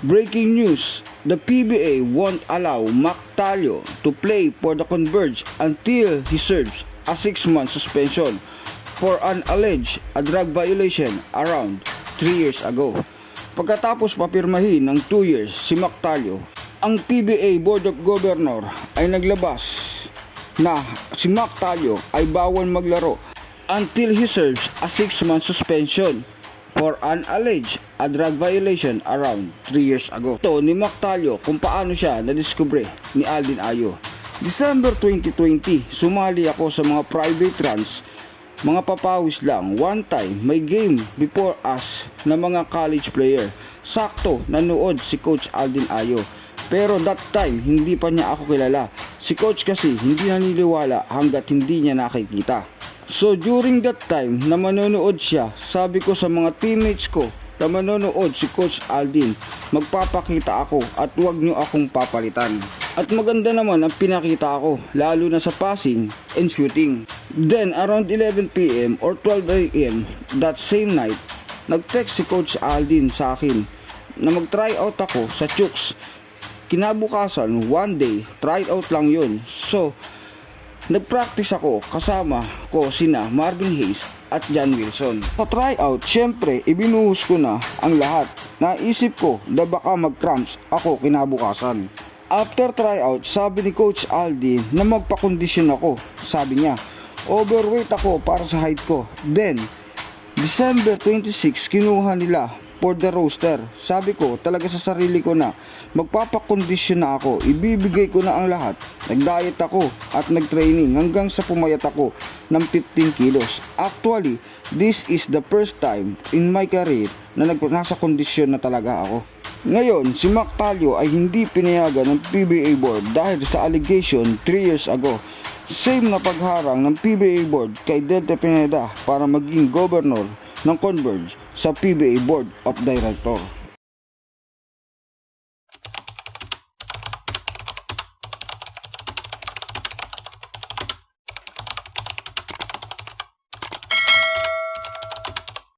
Breaking news, the PBA won't allow Mac Talio to play for the Converge until he serves a 6-month suspension for an alleged drug violation around 3 years ago. Pagkatapos papirmahin ng 2 years si Mac Talio, ang PBA Board of Governors ay naglabas na si Mac Talio ay bawal maglaro until he serves a 6-month suspension for an alleged drug violation around 3 years ago. Ito ni Mac Talio kung paano siya nadiskubre ni Aldin Ayo. December 2020, sumali ako sa mga private runs, mga papawis lang. One time, may game before us na mga college player. Sakto, nanood si Coach Aldin Ayo. Pero that time, hindi pa niya ako kilala. Si Coach kasi hindi naniniwala hanggat hindi niya nakikita. So during that time na manonood siya, sabi ko sa mga teammates ko na manonood si Coach Aldin, magpapakita ako at huwag nyo akong papalitan. At maganda naman ang pinakita ako, lalo na sa passing and shooting. Then around 11 PM or 12 AM that same night, nag-text si Coach Aldin sa akin na mag-try out ako sa Chooks. Kinabukasan, one day, try out lang yun. So nag-practice ako kasama ko sina Marvin Hayes at John Wilson. Sa tryout, syempre, ibinuhos ko na ang lahat. Naisip ko na baka mag-cramps ako kinabukasan. After tryout, sabi ni Coach Aldi na magpakondisyon ako. Sabi niya, overweight ako para sa height ko. Then, December 26, kinuha nila for the roster. Sabi ko talaga sa sarili ko na magpapakondisyon na ako, ibibigay ko na ang lahat. Nag-diet ako at nag-training hanggang sa pumayat ako ng 15 kilos. Actually, this is the first time in my career na nasa kondisyon na talaga ako. Ngayon, si Mac Talio ay hindi pinayagan ng PBA board dahil sa allegation 3 years ago. Same na pagharang ng PBA board kay Delta Pineda para maging governor ng Converge sa PBA Board of Director.